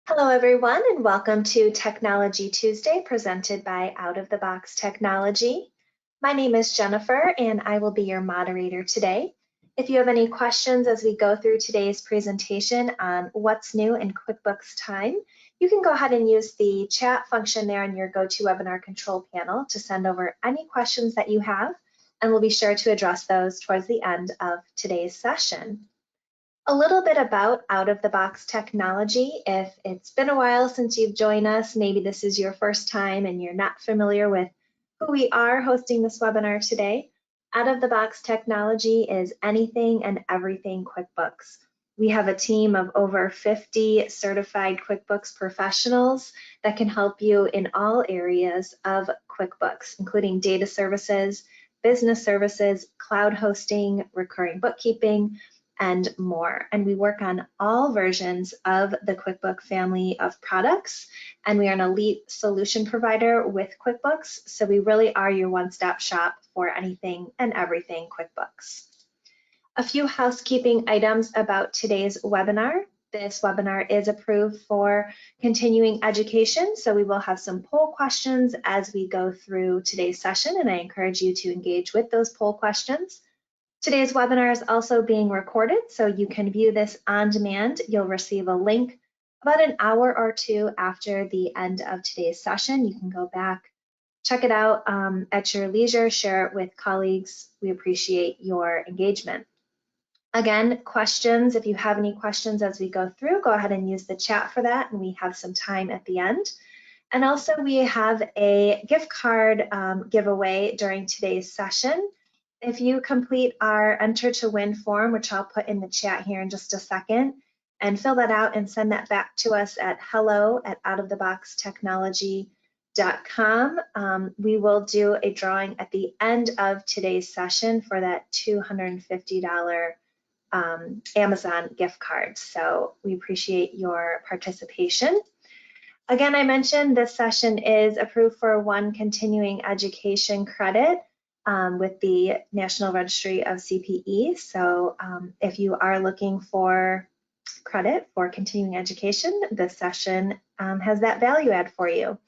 Hello, everyone, and welcome to Technology Tuesday presented by Out of the Box Technology. My name is Jennifer, and I will be your moderator today. If you have any questions as we go through today's presentation on what's new in QuickBooks Time, you can go ahead and use the chat function there in your GoToWebinar control panel to send over any questions that you have, and we'll be sure to address those towards the end of today's session. A little bit about out-of-the-box technology. If it's been a while since you've joined us, maybe this is your first time and you're not familiar with who we are hosting this webinar today, out-of-the-box technology is anything and everything QuickBooks. We have a team of over 50 certified QuickBooks professionals that can help you in all areas of QuickBooks, including data services, business services, cloud hosting, recurring bookkeeping, and more. And we work on all versions of the QuickBooks family of products, and we are an elite solution provider with QuickBooks, so we really are your one-stop shop for anything and everything QuickBooks. A few housekeeping items about today's webinar. This webinar is approved for continuing education, so we will have some poll questions as we go through today's session, and I encourage you to engage with those poll questions. Today's webinar is also being recorded, so you can view this on demand. You'll receive a link about an hour or two after the end of today's session. You can go back, check it out at your leisure, share it with colleagues. We appreciate your engagement. Again, questions, if you have any questions as we go through, go ahead and use the chat for that, and we have some time at the end. And also we have a gift card giveaway during today's session. If you complete our Enter to Win form, which I'll put in the chat here in just a second, and fill that out and send that back to us at hello@outoftheboxtechnology.com, we will do a drawing at the end of today's session for that $250 Amazon gift card. So we appreciate your participation. Again, I mentioned this session is approved for one continuing education credit with the National Registry of CPE. So if you are looking for credit for continuing education, this session has that value add for you.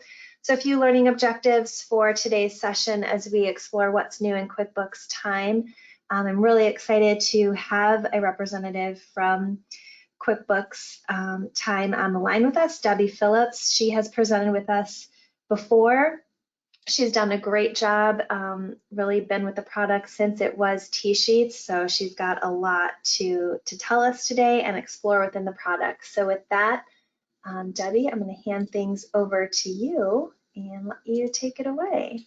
So a few learning objectives for today's session as we explore what's new in QuickBooks Time. I'm really excited to have a representative from QuickBooks Time on the line with us, Debbie Phillips. She has presented with us before. She's done a great job, really been with the product since it was TSheets, so she's got a lot to tell us today and explore within the product. So with that, Debbie, I'm going to hand things over to you and let you take it away.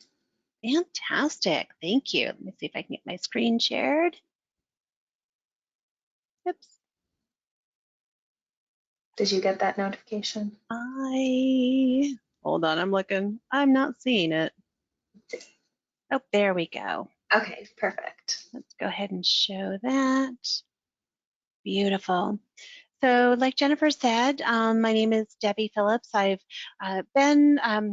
Fantastic, thank you. Let me see if I can get my screen shared. Oops. Did you get that notification? Hold on, I'm looking. I'm not seeing it. Oh, there we go. Okay, perfect. Let's go ahead and show that. Beautiful. So like Jennifer said, my name is Debbie Phillips. I've been, I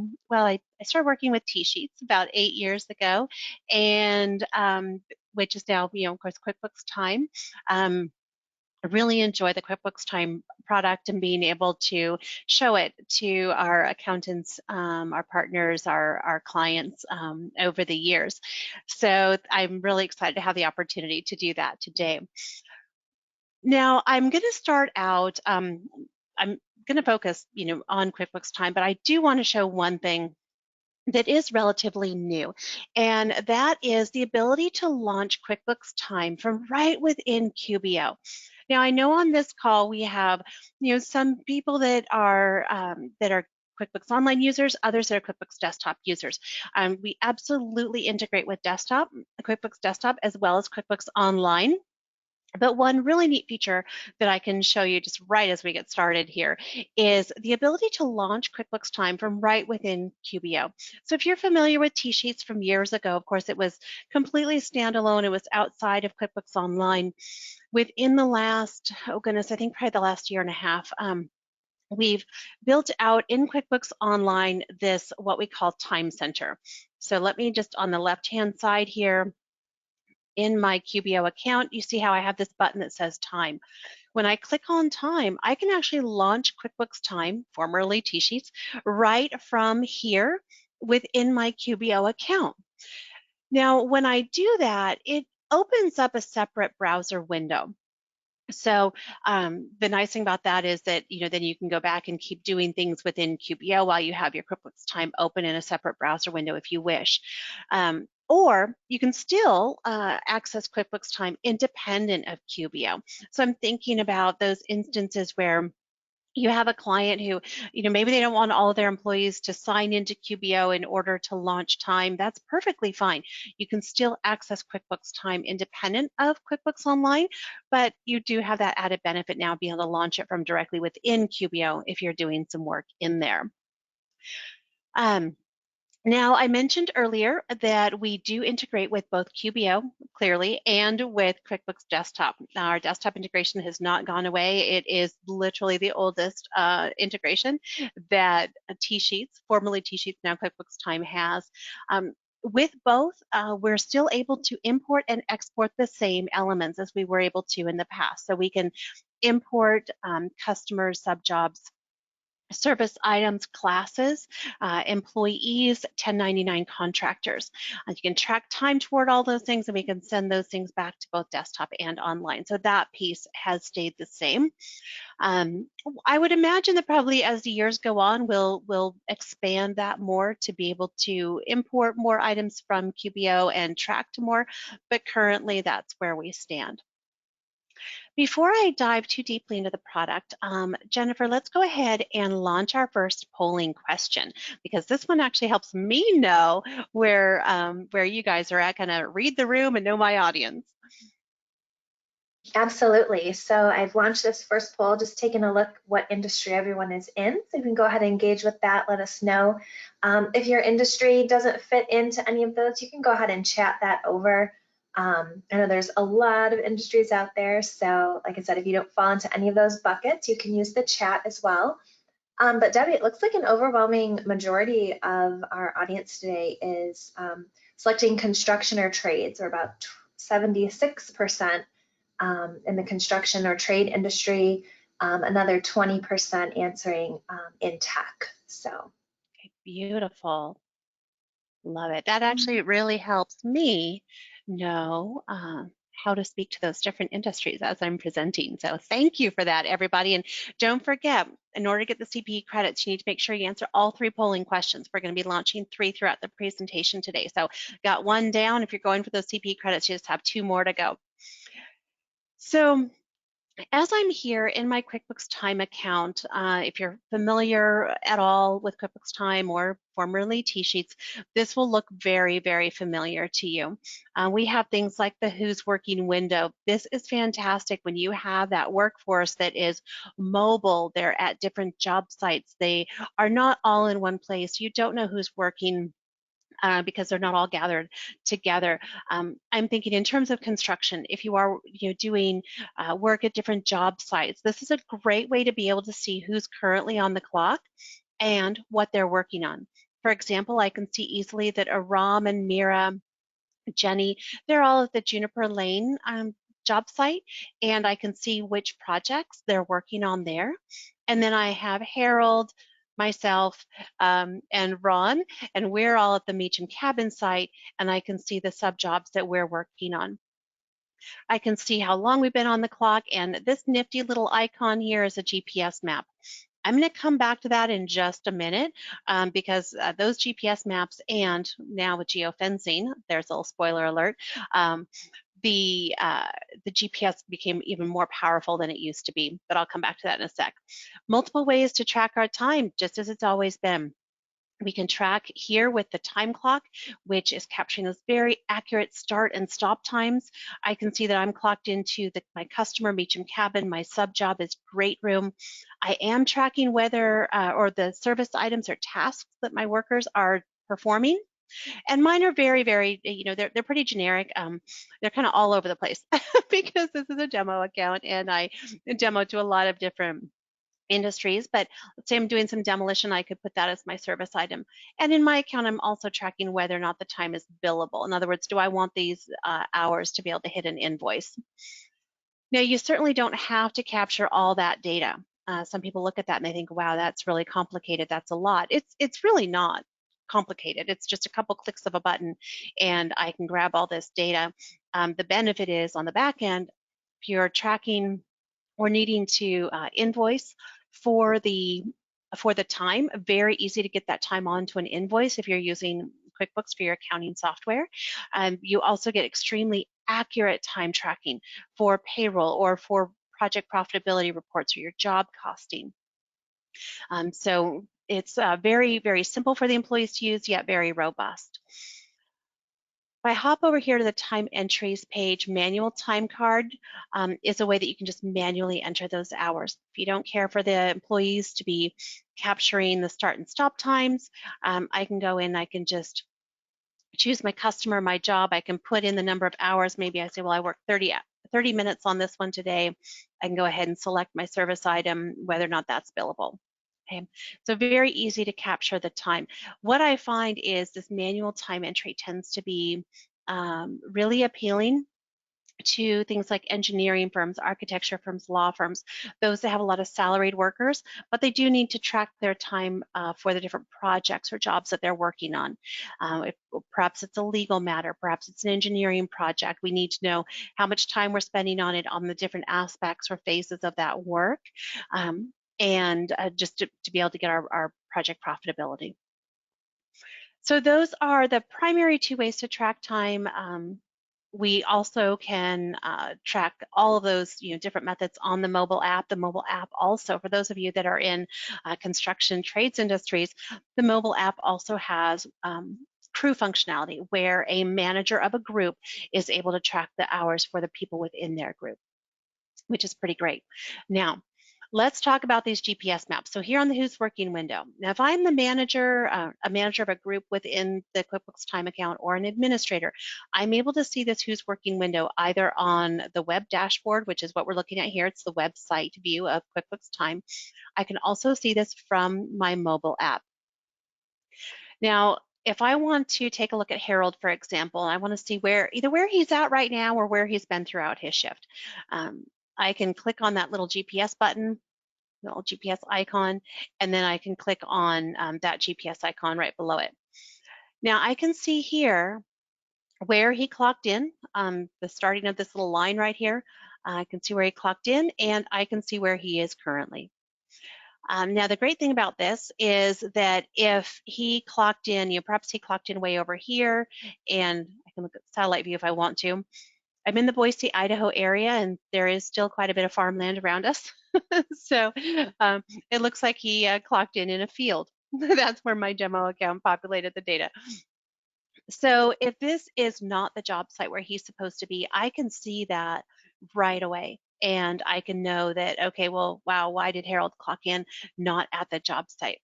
started working with TSheets about 8 years ago, and which is now, of course, QuickBooks Time. I really enjoy the QuickBooks Time product and being able to show it to our accountants, our partners, our clients over the years. So I'm really excited to have the opportunity to do that today. Now I'm going to start out, I'm going to focus, on QuickBooks Time, but I do want to show one thing that is relatively new, and that is the ability to launch QuickBooks Time from right within QBO. Now, I know on this call we have, some people that are QuickBooks Online users, others that are QuickBooks Desktop users. We absolutely integrate with QuickBooks Desktop, as well as QuickBooks Online. But one really neat feature that I can show you just right as we get started here is the ability to launch QuickBooks Time from right within QBO. So if you're familiar with TSheets from years ago, of course, it was completely standalone. It was outside of QuickBooks Online. Within the last, I think probably the last year and a half, we've built out in QuickBooks Online this, what we call Time Center. So let me just, on the left-hand side here, in my QBO account, you see how I have this button that says time. When I click on time, I can actually launch QuickBooks Time, formerly TSheets, right from here within my QBO account. Now, when I do that, it opens up a separate browser window. So the nice thing about that is that, then you can go back and keep doing things within QBO while you have your QuickBooks Time open in a separate browser window if you wish. Or you can still access QuickBooks Time independent of QBO. So I'm thinking about those instances where you have a client who, maybe they don't want all of their employees to sign into QBO in order to launch Time. That's perfectly fine. You can still access QuickBooks Time independent of QuickBooks Online, but you do have that added benefit now being able to launch it from directly within QBO if you're doing some work in there. Now, I mentioned earlier that we do integrate with both QBO, clearly, and with QuickBooks Desktop. Now, our desktop integration has not gone away. It is literally the oldest integration that TSheets, formerly TSheets, now QuickBooks Time has. With both, we're still able to import and export the same elements as we were able to in the past. So we can import customers, subjobs, service items, classes, employees, 1099 contractors. You can track time toward all those things, and we can send those things back to both desktop and online. So that piece has stayed the same. I would imagine that probably as the years go on, we'll expand that more to be able to import more items from QBO and track to more, but currently that's where we stand. Before I dive too deeply into the product, Jennifer, let's go ahead and launch our first polling question, because this one actually helps me know where you guys are at, kind of read the room and know my audience. Absolutely. So I've launched this first poll, just taking a look what industry everyone is in. So you can go ahead and engage with that. Let us know. If your industry doesn't fit into any of those, you can go ahead and chat that over. I know there's a lot of industries out there. So like I said, if you don't fall into any of those buckets, you can use the chat as well. But Debbie, it looks like an overwhelming majority of our audience today is selecting construction or trades, or about 76% in the construction or trade industry, another 20% answering in tech. So Okay, beautiful. Love it. That actually really helps me know how to speak to those different industries as I'm presenting. So thank you for that, everybody. And don't forget, in order to get the CPE credits, you need to make sure you answer all 3 polling questions. We're going to be launching 3 throughout the presentation today. So got 1 down. If you're going for those CPE credits, you just have 2 more to go. So as I'm here in my QuickBooks Time account, if you're familiar at all with QuickBooks Time or formerly TSheets, this will look very, very familiar to you. We have things like the Who's Working window. This is fantastic when you have that workforce that is mobile. They're at different job sites. They are not all in one place. You don't know who's working because they're not all gathered together. I'm thinking in terms of construction, if you are doing work at different job sites, this is a great way to be able to see who's currently on the clock and what they're working on. For example, I can see easily that Aram and Mira, Jenny, they're all at the Juniper Lane job site, and I can see which projects they're working on there. And then I have Harold, myself, and Ron, and we're all at the Meacham Cabin site, and I can see the sub jobs that we're working on. I can see how long we've been on the clock, and this nifty little icon here is a GPS map. I'm going to come back to that in just a minute because those GPS maps, and now with geofencing, there's a little spoiler alert, the GPS became even more powerful than it used to be, but I'll come back to that in a sec. Multiple ways to track our time, just as it's always been. We can track here with the time clock, which is capturing those very accurate start and stop times. I can see that I'm clocked into my customer, Meacham Cabin. My sub job is Great Room. I am tracking whether or the service items or tasks that my workers are performing. And mine are very, very, they're pretty generic. They're kind of all over the place because this is a demo account and I demo to a lot of different industries, but let's say I'm doing some demolition, I could put that as my service item. And in my account, I'm also tracking whether or not the time is billable. In other words, do I want these hours to be able to hit an invoice? Now, you certainly don't have to capture all that data. Some people look at that and they think, wow, that's really complicated. That's a lot. It's really not complicated. It's just a couple clicks of a button and I can grab all this data. The benefit is on the back end, if you're tracking or needing to invoice for the time, very easy to get that time onto an invoice if you're using QuickBooks for your accounting software. You also get extremely accurate time tracking for payroll or for project profitability reports or your job costing. So it's very, very simple for the employees to use, yet very robust. If I hop over here to the time entries page, manual time card is a way that you can just manually enter those hours. If you don't care for the employees to be capturing the start and stop times, I can go in, I can just choose my customer, my job, I can put in the number of hours. Maybe I say, well, I worked 30 minutes on this one today. I can go ahead and select my service item, whether or not that's billable. Okay, so very easy to capture the time. What I find is this manual time entry tends to be really appealing to things like engineering firms, architecture firms, law firms, those that have a lot of salaried workers, but they do need to track their time for the different projects or jobs that they're working on. If, perhaps it's a legal matter, perhaps it's an engineering project. We need to know how much time we're spending on it, on the different aspects or phases of that work, and just to be able to get our project profitability. So those are the primary two ways to track time. We also can track all of those different methods on the mobile app. The mobile app also, for those of you that are in construction trades industries, the mobile app also has crew functionality where a manager of a group is able to track the hours for the people within their group, which is pretty great. Now, let's talk about these GPS maps. So here on the Who's Working window, now if I'm the manager, a manager of a group within the QuickBooks Time account or an administrator, I'm able to see this Who's Working window either on the web dashboard, which is what we're looking at here. It's the website view of QuickBooks Time. I can also see this from my mobile app. Now, if I want to take a look at Harold, for example, I want to see either where he's at right now or where he's been throughout his shift. I can click on that little GPS button, the little GPS icon, and then I can click on that GPS icon right below it. Now I can see here where he clocked in, the starting of this little line right here. I can see where he clocked in, and I can see where he is currently. Now, the great thing about this is that if he clocked in, perhaps he clocked in way over here, and I can look at the satellite view if I want to. I'm in the Boise, Idaho area, and there is still quite a bit of farmland around us. So it looks like he clocked in a field. That's where my demo account populated the data. So if this is not the job site where he's supposed to be, I can see that right away. And I can know that, okay, well, wow, why did Harold clock in not at the job site?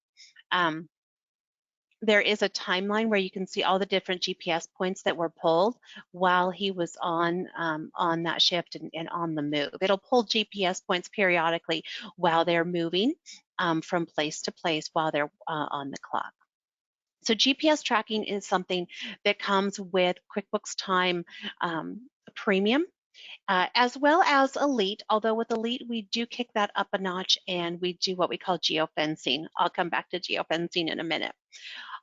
There is a timeline where you can see all the different GPS points that were pulled while he was on that shift and on the move. It'll pull GPS points periodically while they're moving from place to place while they're on the clock. So GPS tracking is something that comes with QuickBooks Time Premium. As well as Elite, although with Elite we do kick that up a notch and we do what we call geofencing. I'll come back to geofencing in a minute.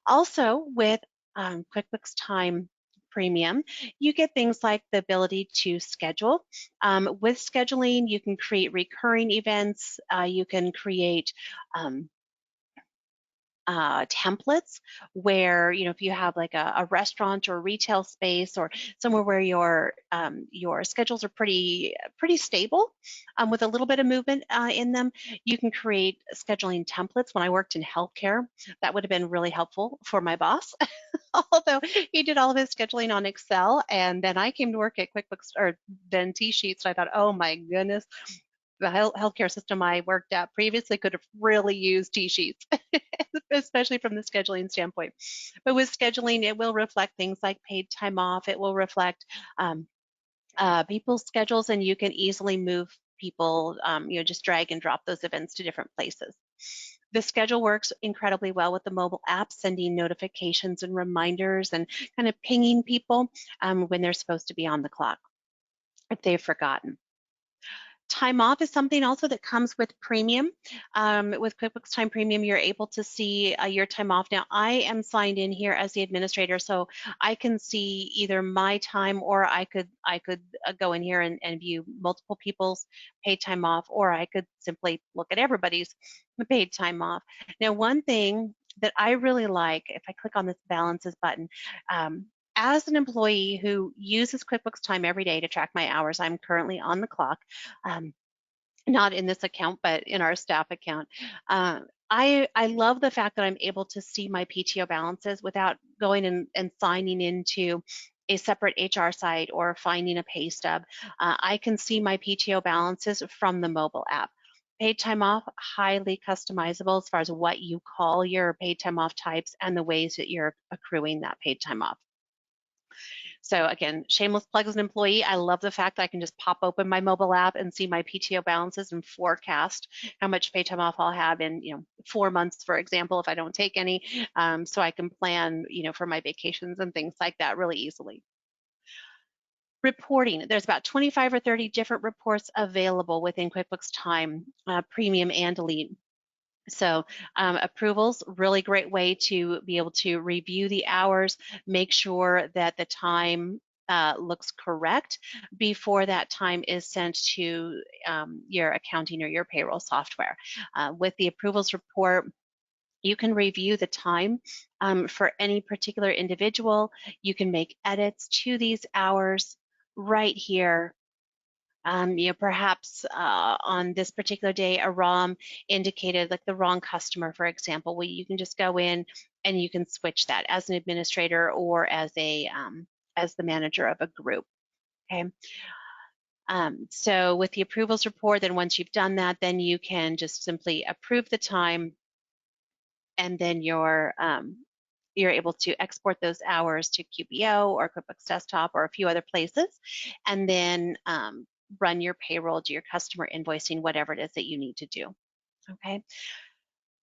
Also with QuickBooks Time Premium, you get things like the ability to schedule. With scheduling, you can create recurring events, you can create templates where if you have like a restaurant or retail space or somewhere where your schedules are pretty stable with a little bit of movement in them, you can create scheduling templates. When I worked in healthcare, that would have been really helpful for my boss. Although he did all of his scheduling on Excel, and then I came to work at QuickBooks or then TSheets, and I thought, oh my goodness, the healthcare system I worked at previously could have really used TSheets, especially from the scheduling standpoint. But with scheduling, it will reflect things like paid time off. It will reflect people's schedules, and you can easily move people, just drag and drop those events to different places. The schedule works incredibly well with the mobile app, sending notifications and reminders and kind of pinging people when they're supposed to be on the clock if they've forgotten. Time off is something also that comes with premium. With QuickBooks Time Premium, you're able to see your time off. Now, I am signed in here as the administrator, so I can see either my time, or I could go in here and view multiple people's paid time off, or I could simply look at everybody's paid time off. Now, one thing that I really like, if I click on this balances button, as an employee who uses QuickBooks Time every day to track my hours, I'm currently on the clock, um, not in this account, but in our staff account. I love the fact that I'm able to see my PTO balances without going and signing into a separate HR site or finding a pay stub. I can see my PTO balances from the mobile app. Paid time off, highly customizable as far as what you call your paid time off types and the ways that you're accruing that paid time off. So again, shameless plug as an employee. I love the fact that I can just pop open my mobile app and see my PTO balances and forecast how much pay time off I'll have in 4 months, for example, if I don't take any. So I can plan for my vacations and things like that really easily. Reporting, there's about 25 or 30 different reports available within QuickBooks Time, Premium and Elite. So approvals, really great way to be able to review the hours, make sure that the time looks correct before that time is sent to your accounting or your payroll software. With the approvals report, you can review the time for any particular individual. You can make edits to these hours right here. Perhaps on this particular day, a ROM indicated like the wrong customer, for example. Well, you can just go in and you can switch that as an administrator or as the manager of a group. Okay. So with the approvals report, then once you've done that, then you can just simply approve the time, and then you're able to export those hours to QBO or QuickBooks Desktop or a few other places, and then run your payroll, do your customer invoicing, whatever it is that you need to do. Okay.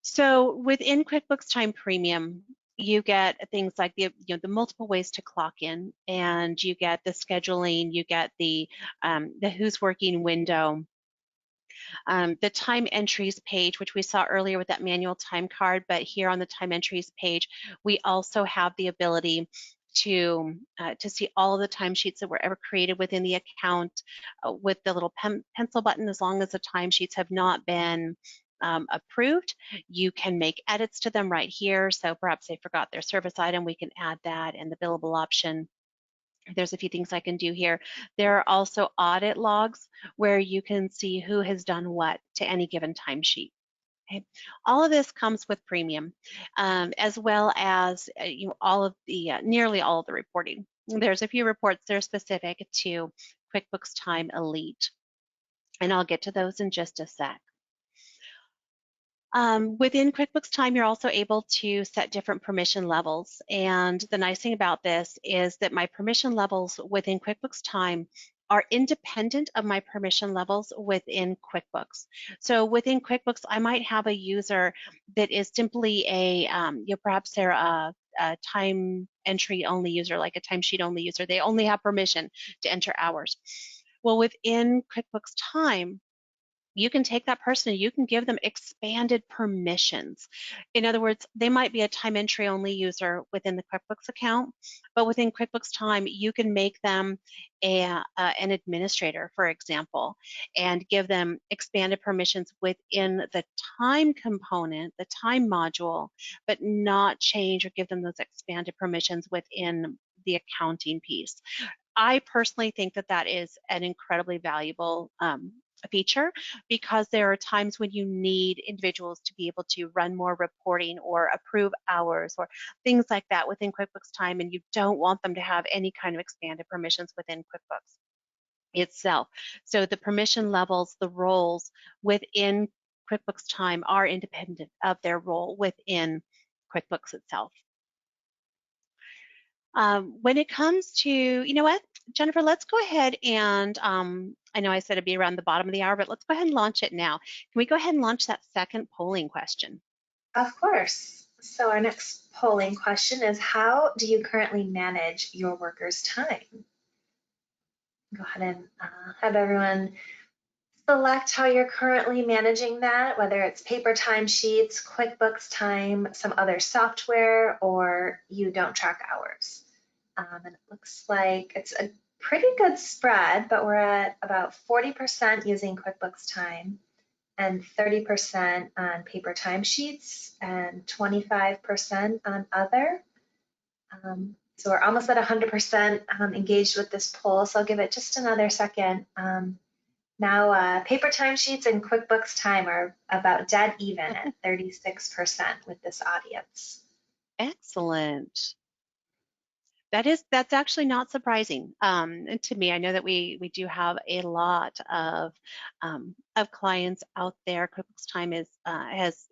So within QuickBooks Time Premium, you get things like the multiple ways to clock in, and you get the scheduling, you get the who's working window. The time entries page, which we saw earlier with that manual time card, but here on the time entries page, we also have the ability to see all of the timesheets that were ever created within the account with the little pencil button. As long as the timesheets have not been approved, you can make edits to them right here. So perhaps they forgot their service item, we can add that in the billable option. There's a few things I can do here. There are also audit logs where you can see who has done what to any given timesheet. Okay. All of this comes with premium, as well as all of the nearly all of the reporting. There's a few reports that are specific to QuickBooks Time Elite, and I'll get to those in just a sec. Within QuickBooks Time, you're also able to set different permission levels. And the nice thing about this is that my permission levels within QuickBooks Time are independent of my permission levels within QuickBooks. So within QuickBooks, I might have a user that is simply perhaps they're a time entry only user, like a timesheet only user. They only have permission to enter hours. Well, within QuickBooks Time, you can take that person and you can give them expanded permissions. In other words, they might be a time entry only user within the QuickBooks account, but within QuickBooks Time, you can make them an administrator, for example, and give them expanded permissions within the time component, the time module, but not change or give them those expanded permissions within the accounting piece. I personally think that that is an incredibly valuable feature, because there are times when you need individuals to be able to run more reporting or approve hours or things like that within QuickBooks Time, and you don't want them to have any kind of expanded permissions within QuickBooks itself. So the permission levels, the roles within QuickBooks Time are independent of their role within QuickBooks itself. When it comes to, you know what, Jennifer, let's go ahead and, I know I said it'd be around the bottom of the hour, but let's go ahead and launch it now. Can we go ahead and launch that second polling question? Of course. So our next polling question is, how do you currently manage your workers' time? Go ahead and have everyone select how you're currently managing that, whether it's paper timesheets, QuickBooks Time, some other software, or you don't track hours. And it looks like it's a pretty good spread, but we're at about 40% using QuickBooks Time and 30% on paper timesheets and 25% on other. So we're almost at 100% engaged with this poll, so I'll give it just another second. Now, paper timesheets and QuickBooks Time are about dead even at 36% with this audience. Excellent. That's actually not surprising and to me. I know that we do have a lot of clients out there. QuickBooks Time has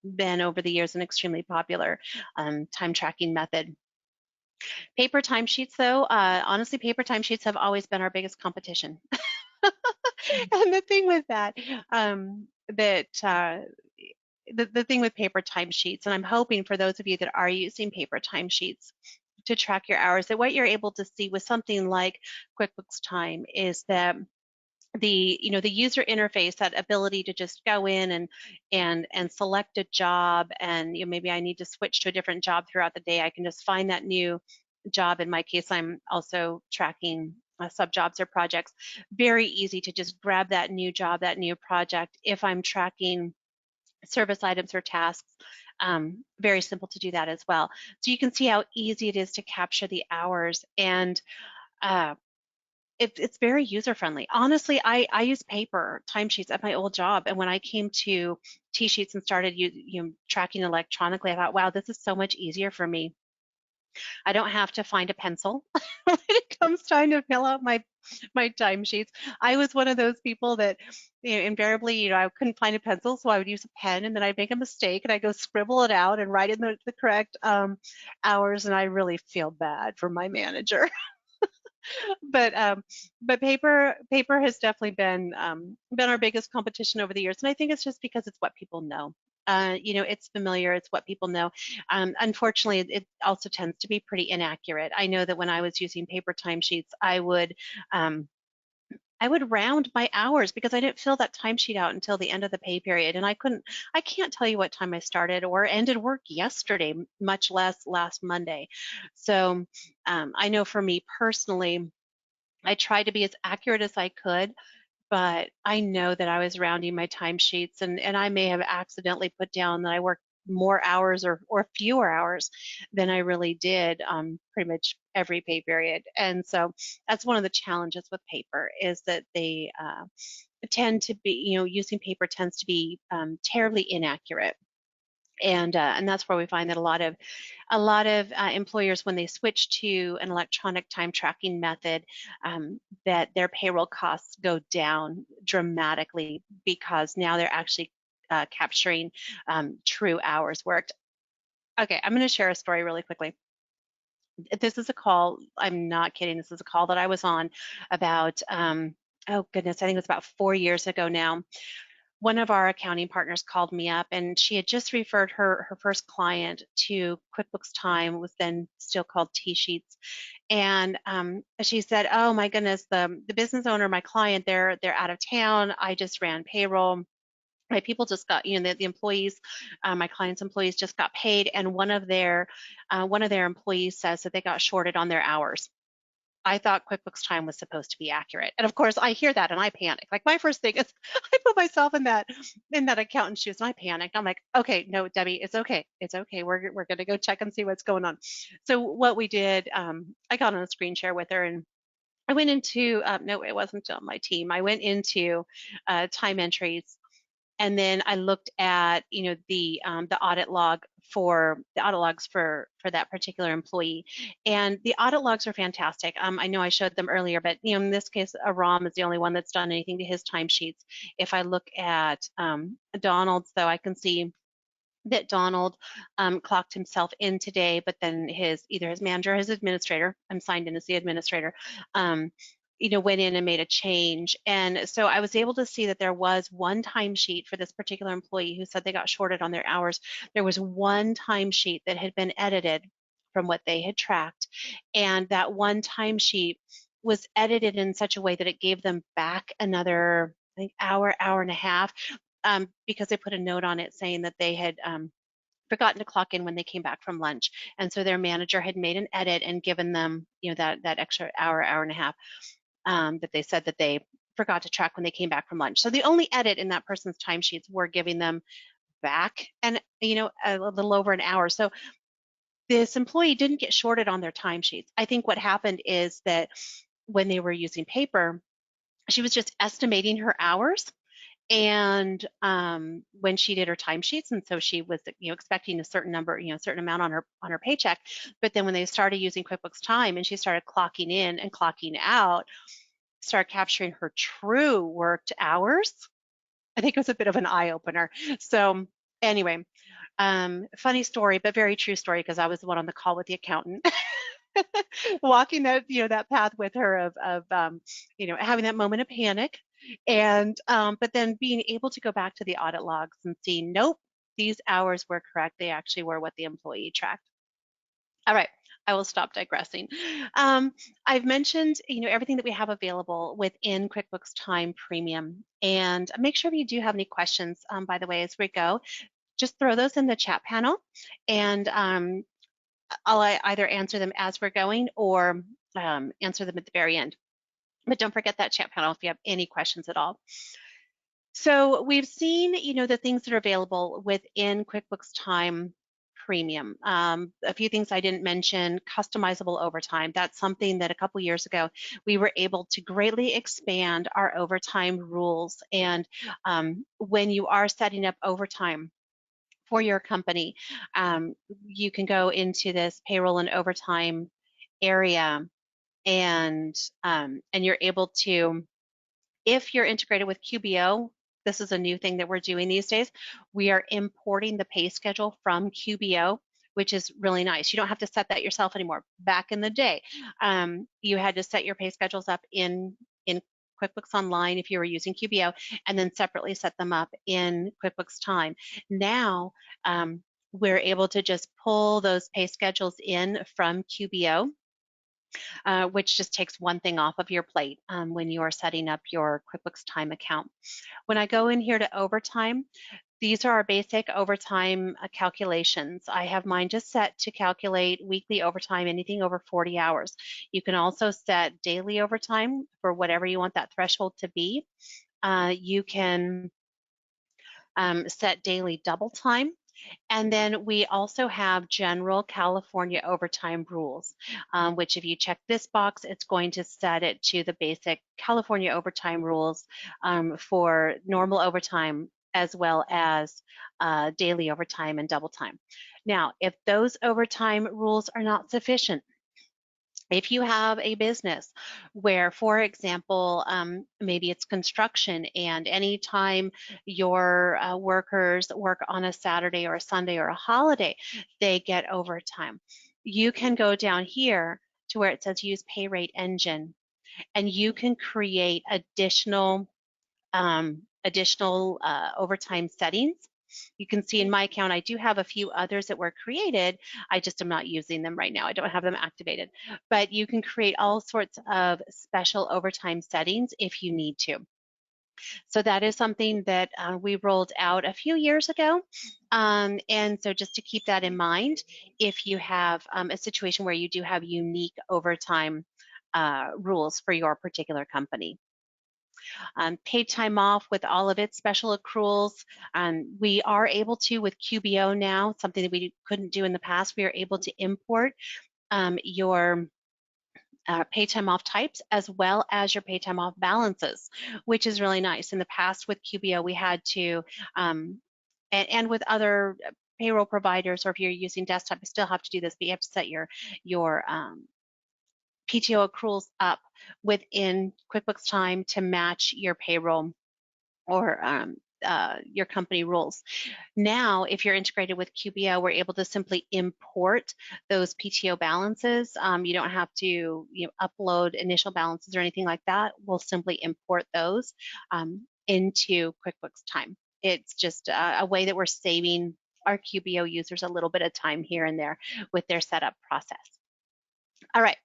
been over the years an extremely popular time tracking method. Paper timesheets, though, honestly, paper timesheets have always been our biggest competition. And the thing with that, the thing with paper timesheets, and I'm hoping for those of you that are using paper timesheets to track your hours, that what you're able to see with something like QuickBooks Time is that the user interface, that ability to just go in and select a job, and maybe I need to switch to a different job throughout the day, I can just find that new job. In my case, I'm also tracking sub jobs or projects. Very easy to just grab that new job, that new project. If I'm tracking service items or tasks, very simple to do that as well. So you can see how easy it is to capture the hours, and uh, it's very user friendly. Honestly, I use paper timesheets at my old job, and when I came to TSheets and started tracking electronically, I thought, wow, this is so much easier for me. I don't have to find a pencil when it comes time to fill out my timesheets. I was one of those people that invariably, I couldn't find a pencil, so I would use a pen, and then I'd make a mistake and I go scribble it out and write in the correct hours, and I really feel bad for my manager. But paper has definitely been our biggest competition over the years, and I think it's just because it's what people know. It's familiar, it's what people know. Unfortunately, it also tends to be pretty inaccurate. I know that when I was using paper timesheets, um, I would round my hours because I didn't fill that timesheet out until the end of the pay period, and I can't tell you what time I started or ended work yesterday, much less last Monday. So I know for me personally, I tried to be as accurate as I could, but I know that I was rounding my timesheets, and I may have accidentally put down that I worked more hours or fewer hours than I really did pretty much every pay period. And so that's one of the challenges with paper, is that they tend to be, using paper tends to be terribly inaccurate. And that's where we find that a lot of employers, when they switch to an electronic time tracking method, that their payroll costs go down dramatically because now they're actually capturing true hours worked. Okay, I'm going to share a story really quickly. This is a call, I'm not kidding, this is a call that I was on about, oh goodness, I think it was about 4 years ago now. One of our accounting partners called me up, and she had just referred her first client to QuickBooks Time, was then still called TSheets. And she said, "Oh my goodness, the business owner, my client, they're out of town. I just ran payroll. My people just got, the employees, my client's employees just got paid, and one of their employees says that they got shorted on their hours." I thought QuickBooks Time was supposed to be accurate. And of course I hear that and I panic. Like, my first thing is I put myself in that accountant's shoes, and I panicked. I'm like, okay, no, Debbie, it's okay. It's okay. We're gonna go check and see what's going on. So what we did, I got on a screen share with her, and I went into, no, it wasn't on my team. I went into time entries, and then I looked at, the audit log for the audit logs for that particular employee, and the audit logs are fantastic. I know I showed them earlier, but in this case, Aram is the only one that's done anything to his timesheets. If I look at Donald's, though, I can see that Donald clocked himself in today, but then either his manager or his administrator, I'm signed in as the administrator, um, went in and made a change. And so I was able to see that there was one timesheet for this particular employee who said they got shorted on their hours. There was one timesheet that had been edited from what they had tracked, and that one timesheet was edited in such a way that it gave them back another think hour and a half, because they put a note on it saying that they had forgotten to clock in when they came back from lunch. And so their manager had made an edit and given them, that extra hour and a half, that they said that they forgot to track when they came back from lunch. So the only edit in that person's timesheets were giving them back and, a little over an hour. So this employee didn't get shorted on their timesheets. I think what happened is that when they were using paper, she was just estimating her hours, and when she did her timesheets, and so she was expecting a certain number, a certain amount on her paycheck. But then when they started using QuickBooks Time and she started clocking in and clocking out, started capturing her true worked hours, I think it was a bit of an eye opener. So anyway, funny story, but very true story, because I was the one on the call with the accountant. Walking that path with her of having that moment of panic, and but then being able to go back to the audit logs and see, nope, these hours were correct. They actually were what the employee tracked. All right, I will stop digressing. I've mentioned, everything that we have available within QuickBooks Time Premium, and make sure if you do have any questions, by the way, as we go, just throw those in the chat panel, and I'll either answer them as we're going or answer them at the very end. But don't forget that chat panel if you have any questions at all. So we've seen, the things that are available within QuickBooks Time Premium. A few things I didn't mention: customizable overtime. That's something that a couple years ago we were able to greatly expand our overtime rules. And when you are setting up overtime for your company, you can go into this payroll and overtime area, and you're able to, if you're integrated with QBO, this is a new thing that we're doing these days. We are importing the pay schedule from QBO, which is really nice. You don't have to set that yourself anymore. Back in the day, you had to set your pay schedules up in QuickBooks Online if you were using QBO, and then separately set them up in QuickBooks Time. Now, we're able to just pull those pay schedules in from QBO, which just takes one thing off of your plate when you are setting up your QuickBooks Time account. When I go in here to overtime, these are our basic overtime calculations. I have mine just set to calculate weekly overtime, anything over 40 hours. You can also set daily overtime for whatever you want that threshold to be. You can set daily double time. And then we also have general California overtime rules, which if you check this box, it's going to set it to the basic California overtime rules for normal overtime, as well as daily overtime and double time. Now, if those overtime rules are not sufficient, if you have a business where, for example, maybe it's construction, and anytime your workers work on a Saturday or a Sunday or a holiday, they get overtime. You can go down here to where it says use pay rate engine, and you can create additional overtime settings. You can see in my account, I do have a few others that were created. I just am not using them right now. I don't have them activated. But you can create all sorts of special overtime settings if you need to. So that is something that we rolled out a few years ago. And so just to keep that in mind, if you have a situation where you do have unique overtime rules for your particular company. Paid time off with all of its special accruals. We are able to, with QBO now, something that we couldn't do in the past, we are able to import your pay time off types as well as your pay time off balances, which is really nice. In the past with QBO, we had to, and with other payroll providers, or if you're using desktop, you still have to do this, but you have to set your PTO accruals up within QuickBooks Time to match your payroll or your company rules. Now, if you're integrated with QBO, we're able to simply import those PTO balances. You don't have to upload initial balances or anything like that. We'll simply import those into QuickBooks Time. It's just a way that we're saving our QBO users a little bit of time here and there with their setup process. All right.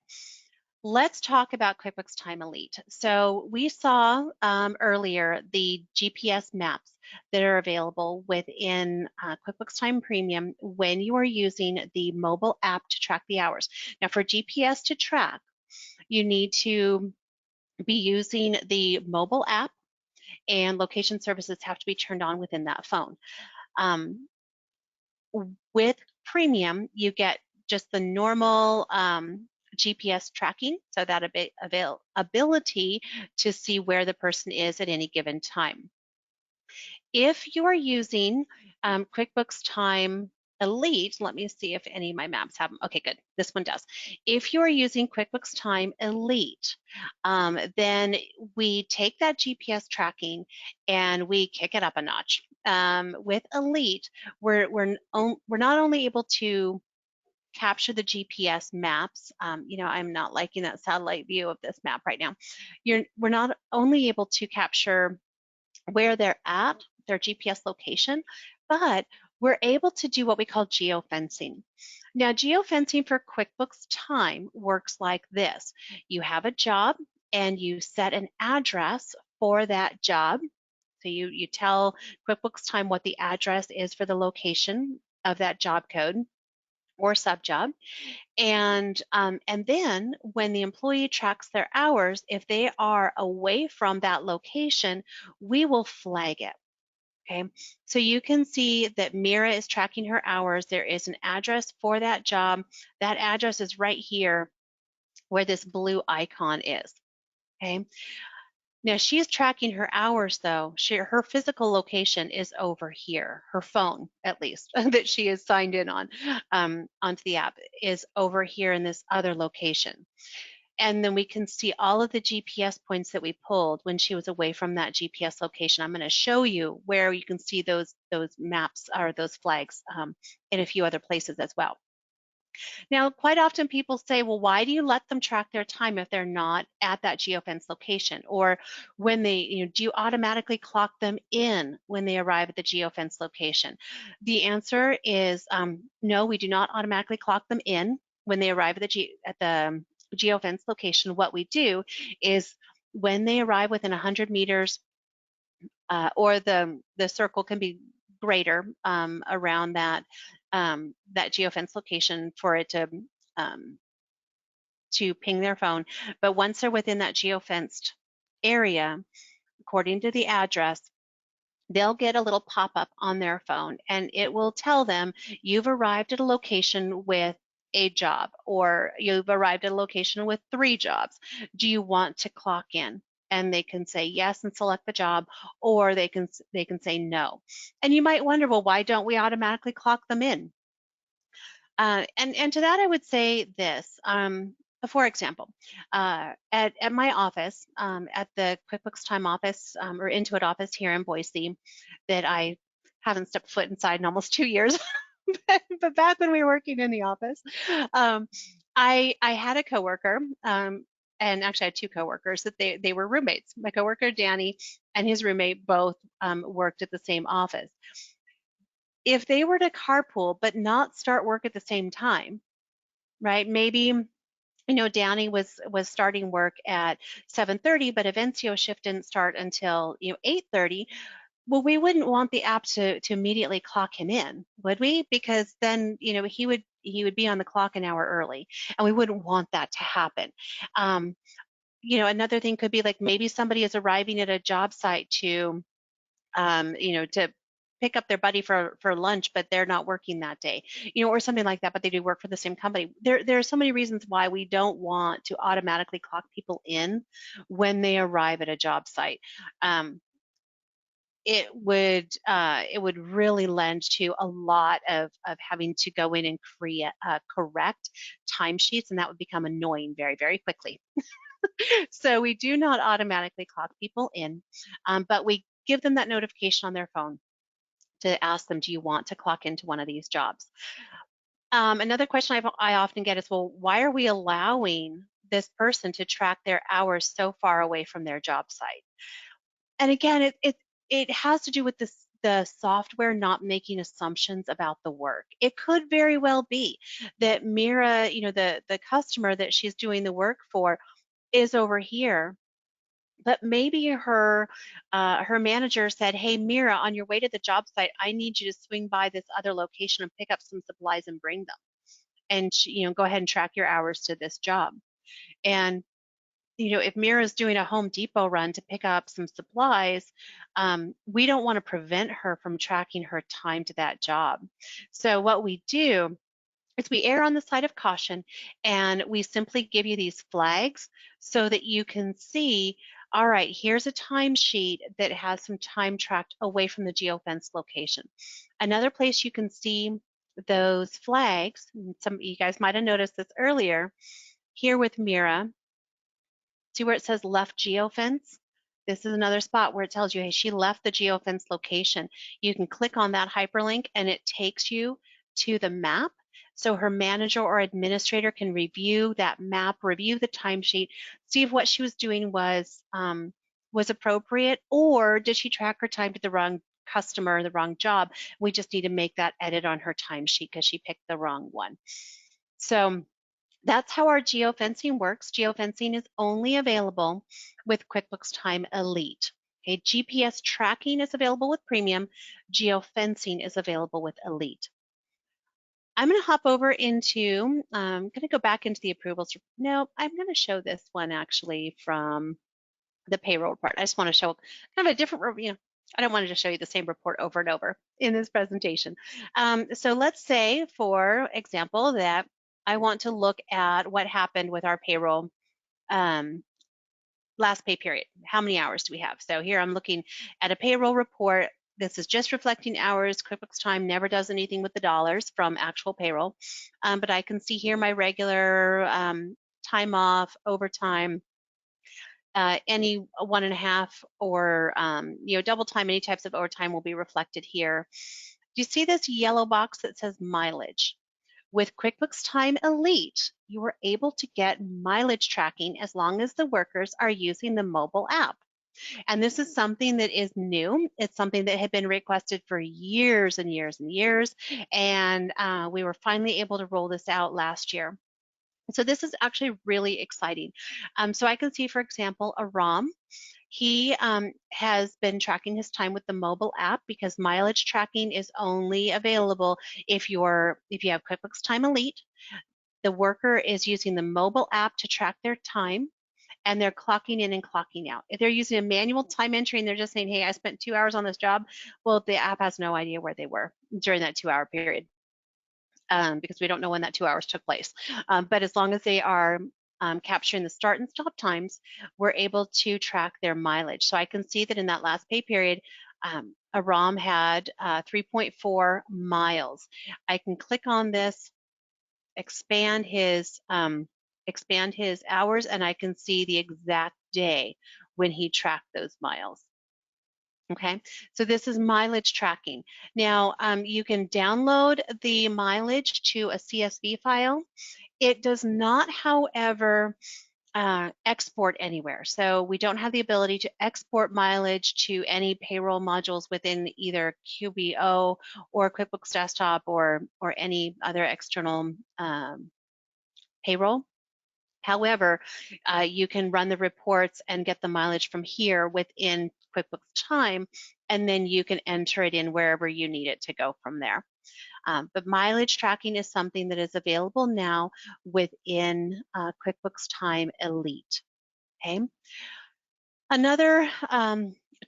Let's talk about QuickBooks Time Elite. So we saw earlier the GPS maps that are available within QuickBooks Time Premium when you are using the mobile app to track the hours. Now for GPS to track, you need to be using the mobile app, and location services have to be turned on within that phone. Um, with Premium, you get just the normal GPS tracking, so that ability to see where the person is at any given time. If you are using QuickBooks Time Elite, let me see if any of my maps have them. Okay, good. This one does. If you are using QuickBooks Time Elite, then we take that GPS tracking and we kick it up a notch. With Elite, we're not only able to capture the GPS maps. I'm not liking that satellite view of this map right now. We're not only able to capture where they're at, their GPS location, but we're able to do what we call geofencing. Now, geofencing for QuickBooks Time works like this. You have a job and you set an address for that job. So you tell QuickBooks Time what the address is for the location of that job code or subjob. And then when the employee tracks their hours, if they are away from that location, we will flag it. Okay, so you can see that Mira is tracking her hours. There is an address for that job. That address is right here where this blue icon is. Okay, now she's tracking her hours though. Her physical location is over here. Her phone, at least, that she is signed in on onto the app is over here in this other location. And then we can see all of the GPS points that we pulled when she was away from that GPS location. I'm going to show you where you can see those maps or those flags in a few other places as well. Now, quite often people say, well, why do you let them track their time if they're not at that geofence location? Or when they, do you automatically clock them in when they arrive at the geofence location? The answer is no, we do not automatically clock them in when they arrive at the geofence location. What we do is when they arrive within 100 meters or the circle can be greater around that geofence location for it to ping their phone. But once they're within that geofenced area, according to the address, they'll get a little pop-up on their phone and it will tell them you've arrived at a location with a job, or you've arrived at a location with 3 jobs. Do you want to clock in? And they can say yes and select the job, or they can say no. And you might wonder, well, why don't we automatically clock them in? And to that, I would say this. For example, at my office, at the QuickBooks Time office or Intuit office here in Boise, that I haven't stepped foot inside in almost 2 years, but back when we were working in the office, I had a coworker, and actually I had 2 coworkers that they were roommates. My coworker Danny and his roommate both worked at the same office. If they were to carpool but not start work at the same time, right? Maybe Danny was starting work at 7:30, but Evencio shift didn't start until 8:30. Well, we wouldn't want the app to immediately clock him in, would we? Because then he would be on the clock an hour early, and we wouldn't want that to happen. Another thing could be like maybe somebody is arriving at a job site to pick up their buddy for lunch, but they're not working that day, or something like that, but they do work for the same company. There are so many reasons why we don't want to automatically clock people in when they arrive at a job site. It would really lend to a lot of having to go in and create correct timesheets, and that would become annoying very, very quickly. So we do not automatically clock people in, but we give them that notification on their phone to ask them, do you want to clock into one of these jobs? Another question I often get is, well, why are we allowing this person to track their hours so far away from their job site? And again, it has to do with the software not making assumptions about the work. It could very well be that Mira, the customer that she's doing the work for is over here, but maybe her manager said, "Hey, Mira, on your way to the job site, I need you to swing by this other location and pick up some supplies and bring them, and go ahead and track your hours to this job." And if Mira's doing a Home Depot run to pick up some supplies, we don't want to prevent her from tracking her time to that job. So what we do is we err on the side of caution, and we simply give you these flags so that you can see, all right, here's a timesheet that has some time tracked away from the geofence location. Another place you can see those flags, some of you guys might have noticed this earlier, here with Mira, see where it says left geofence? This is another spot where it tells you, hey, she left the geofence location. You can click on that hyperlink and it takes you to the map. So her manager or administrator can review that map, review the timesheet, see if what she was doing was appropriate, or did she track her time to the wrong customer, the wrong job. We just need to make that edit on her timesheet because she picked the wrong one. So that's how our geofencing works. Geofencing is only available with QuickBooks Time Elite. Okay, GPS tracking is available with Premium. Geofencing is available with Elite. I'm going to hop over into, I'm going to go back into the approvals. No, I'm going to show this one actually from the payroll report. I just want to show kind of a different, I don't want to just show you the same report over and over in this presentation. So let's say, for example, that I want to look at what happened with our payroll last pay period. How many hours do we have? So here I'm looking at a payroll report. This is just reflecting hours. QuickBooks Time never does anything with the dollars from actual payroll. But I can see here my regular time off, overtime, any 1.5 or double time, any types of overtime will be reflected here. Do you see this yellow box that says mileage? With QuickBooks Time Elite, you are able to get mileage tracking as long as the workers are using the mobile app. And this is something that is new. It's something that had been requested for years and years and years. And we were finally able to roll this out last year. So this is actually really exciting. So I can see, for example, Aram. He has been tracking his time with the mobile app because mileage tracking is only available if you have QuickBooks Time Elite. The worker is using the mobile app to track their time, and they're clocking in and clocking out. If they're using a manual time entry and they're just saying, hey, I spent 2 hours on this job, well, the app has no idea where they were during that 2-hour period. Because we don't know when that 2 hours took place. But as long as they are capturing the start and stop times, we're able to track their mileage. So I can see that in that last pay period, Aram had 3.4 miles. I can click on this, expand his hours, and I can see the exact day when he tracked those miles. Okay, so this is mileage tracking. Now, you can download the mileage to a CSV file. It does not, however, export anywhere. So we don't have the ability to export mileage to any payroll modules within either QBO or QuickBooks Desktop or any other external payroll. However, you can run the reports and get the mileage from here within QuickBooks Time, and then you can enter it in wherever you need it to go from there. But mileage tracking is something that is available now within QuickBooks Time Elite. Okay.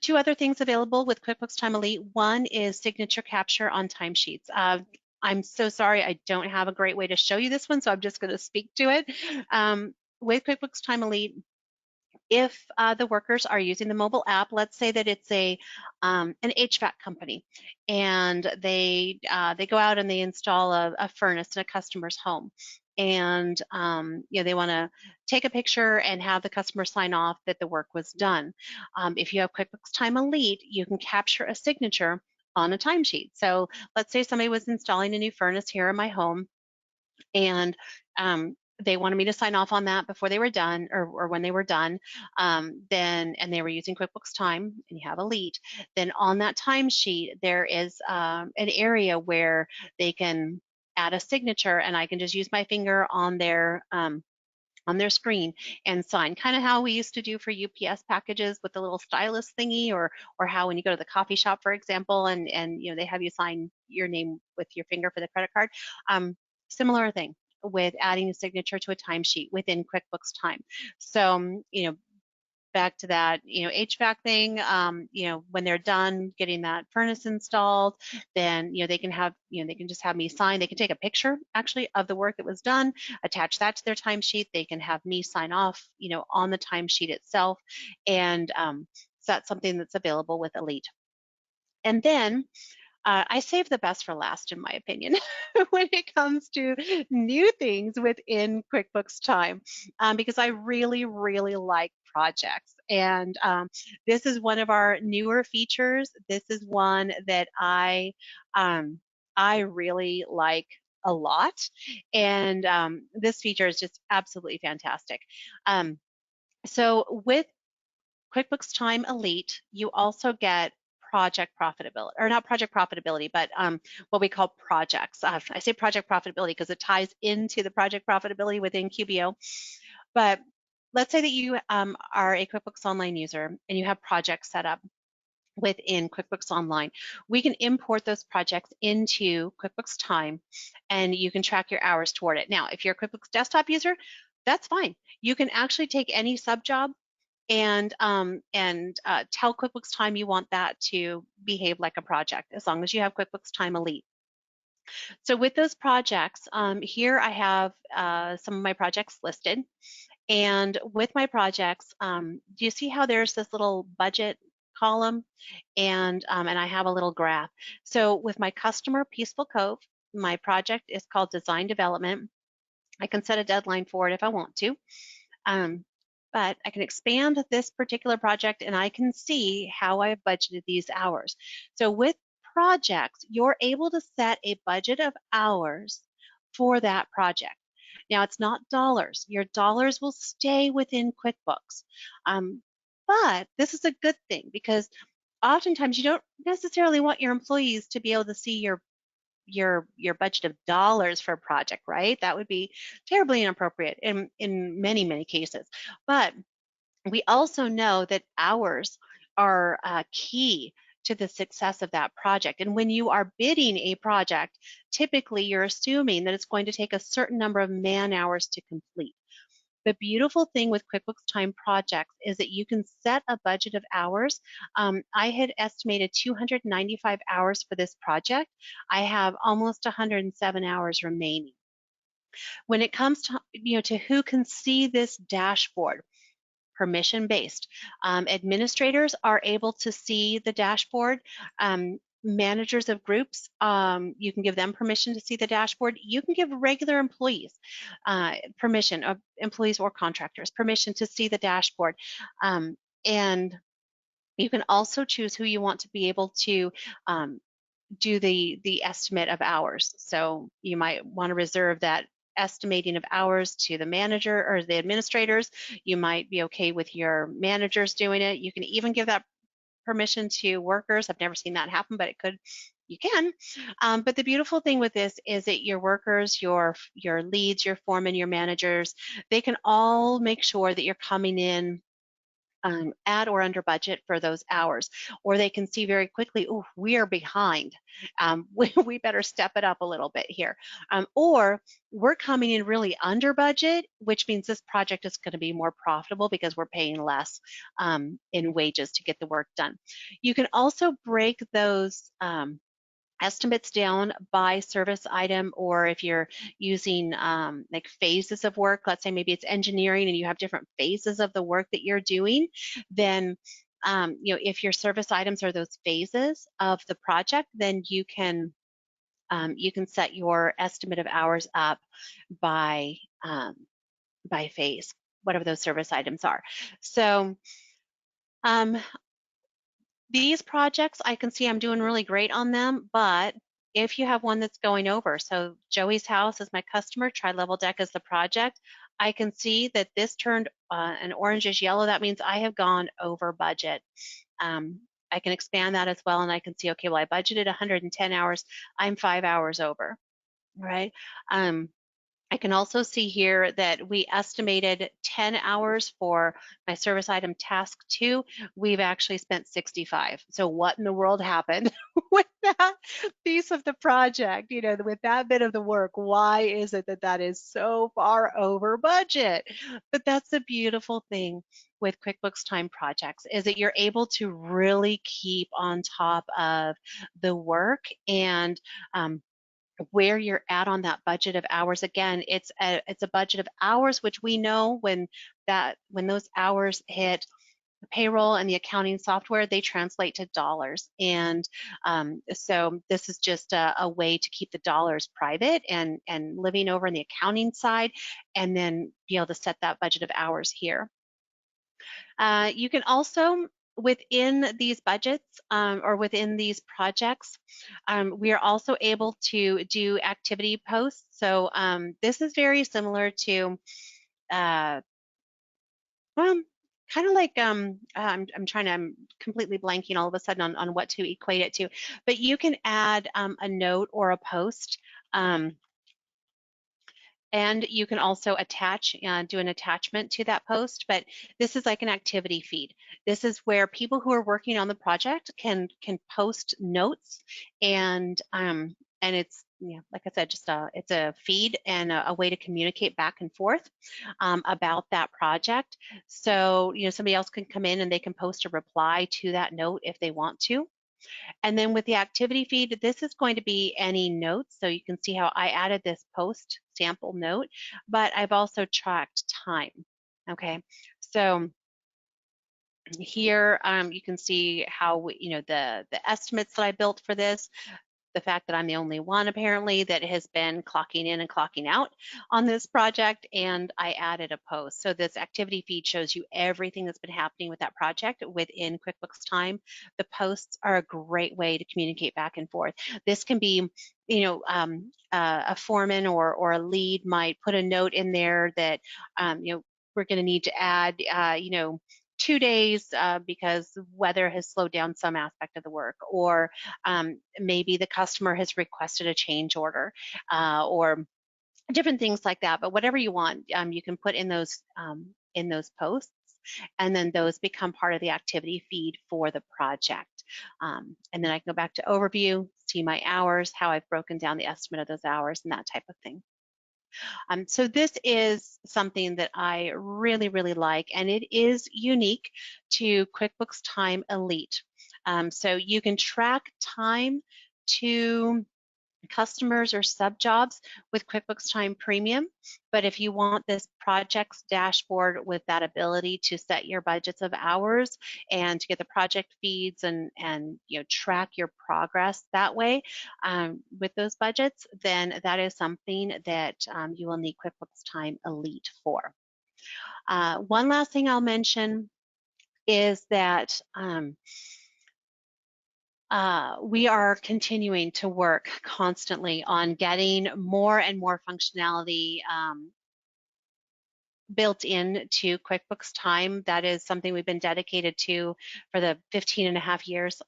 Two other things available with QuickBooks Time Elite. One is signature capture on timesheets. I'm so sorry, I don't have a great way to show you this one, so I'm just going to speak to it. With QuickBooks Time Elite, if the workers are using the mobile app, let's say that it's an HVAC company, and they go out and they install a furnace in a customer's home, and they want to take a picture and have the customer sign off that the work was done. If you have QuickBooks Time Elite, you can capture a signature on a timesheet. So let's say somebody was installing a new furnace here in my home, and they wanted me to sign off on that before they were done, or when they were done. Then, and they were using QuickBooks Time, and you have Elite. Then on that timesheet, there is an area where they can add a signature, and I can just use my finger on their screen and sign, kind of how we used to do for UPS packages with the little stylus thingy, or how when you go to the coffee shop, for example, and they have you sign your name with your finger for the credit card. Similar thing with adding a signature to a timesheet within QuickBooks Time. So, back to that, HVAC thing, when they're done getting that furnace installed, then, they can have, they can just have me sign. They can take a picture actually of the work that was done, attach that to their timesheet. They can have me sign off, on the timesheet itself. And so that's something that's available with Elite. And then I save the best for last, in my opinion, when it comes to new things within QuickBooks Time, because I really, really like projects. And this is one of our newer features. This is one that I really like a lot. And this feature is just absolutely fantastic. So with QuickBooks Time Elite, you also get project profitability, or not project profitability, but what we call projects. I say project profitability because it ties into the project profitability within QBO. But let's say that you are a QuickBooks Online user and you have projects set up within QuickBooks Online. We can import those projects into QuickBooks Time, and you can track your hours toward it. Now, if you're a QuickBooks Desktop user, that's fine. You can actually take any subjob and tell QuickBooks Time you want that to behave like a project, as long as you have QuickBooks Time Elite. So with those projects, here I have some of my projects listed. And with my projects, do you see how there's this little budget column? And I have a little graph. So with my customer, Peaceful Cove, my project is called Design Development. I can set a deadline for it if I want to. But I can expand this particular project and I can see how I've budgeted these hours. So with projects, you're able to set a budget of hours for that project. Now, it's not dollars. Your dollars will stay within QuickBooks. But this is a good thing, because oftentimes you don't necessarily want your employees to be able to see your budget of dollars for a project, right? That would be terribly inappropriate in many cases. But we also know that hours are key to the success of that project. And when you are bidding a project, typically you're assuming that it's going to take a certain number of man hours to complete. The beautiful thing with QuickBooks Time projects is that you can set a budget of hours. I had estimated 295 hours for this project. I have almost 107 hours remaining. When it comes to, to who can see this dashboard, permission based. Administrators are able to see the dashboard. Managers of groups, you can give them permission to see the dashboard. You can give regular employees permission, employees or contractors, permission to see the dashboard. And you can also choose who you want to be able to do the estimate of hours. So you might want to reserve that estimating of hours to the manager or the administrators. You might be okay with your managers doing it. You can even give that permission to workers. I've never seen that happen, but you can. But the beautiful thing with this is that your workers, your leads, your foremen, your managers, they can all make sure that you're coming in at or under budget for those hours, or they can see very quickly, oh, we are behind. We better step it up a little bit here. Or we're coming in really under budget, which means this project is going to be more profitable because we're paying less in wages to get the work done. You can also break those estimates down by service item, or if you're using like phases of work, let's say maybe it's engineering and you have different phases of the work that you're doing, then if your service items are those phases of the project, then you can set your estimate of hours up by phase, whatever those service items are. So these projects, I can see I'm doing really great on them, but if you have one that's going over. So Joey's house is my customer, tri-level deck is the project. I can see that this turned an orangish yellow. That means I have gone over budget. I can expand that as well, and I can see, okay, well, I budgeted 110 hours. I'm 5 hours over, right? Um, I can also see here that we estimated 10 hours for my service item task 2. We've actually spent 65. So what in the world happened with that piece of the project? You know, with that bit of the work, why is it that that is so far over budget? But that's the beautiful thing with QuickBooks Time projects is that you're able to really keep on top of the work and where you're at on that budget of hours. Again, it's a budget of hours, which we know when those hours hit the payroll and the accounting software, they translate to dollars. And so this is just a way to keep the dollars private and living over in the accounting side, and then be able to set that budget of hours here. You can also, within these budgets or within these projects, we are also able to do activity posts. So this is very similar to, uh, well, kind of like, I'm completely blanking all of a sudden on what to equate it to, but you can add a note or a post. And you can also attach, do an attachment to that post, but this is like an activity feed. This is where people who are working on the project can post notes, and it's, like I said, just it's a feed and a way to communicate back and forth about that project. So somebody else can come in and they can post a reply to that note if they want to. And then with the activity feed, this is going to be any notes. So you can see how I added this post sample note, but I've also tracked time. Okay, so here you can see how the estimates that I built for this, the fact that I'm the only one apparently that has been clocking in and clocking out on this project, and I added a post. So this activity feed shows you everything that's been happening with that project within QuickBooks Time. The posts are a great way to communicate back and forth. This can be, a foreman or a lead might put a note in there that, we're going to need to add, 2 days because weather has slowed down some aspect of the work, or maybe the customer has requested a change order, or different things like that. But whatever you want, you can put in those posts, and then those become part of the activity feed for the project. And then I can go back to overview, see my hours, how I've broken down the estimate of those hours, and that type of thing. So this is something that I really, really like, and it is unique to QuickBooks Time Elite. So you can track time to customers or sub jobs with QuickBooks Time Premium. But if you want this projects dashboard with that ability to set your budgets of hours and to get the project feeds and track your progress that way with those budgets, then that is something that you will need QuickBooks Time Elite for. One last thing I'll mention is that we are continuing to work constantly on getting more and more functionality built into QuickBooks Time. That is something we've been dedicated to for the 15 and a half years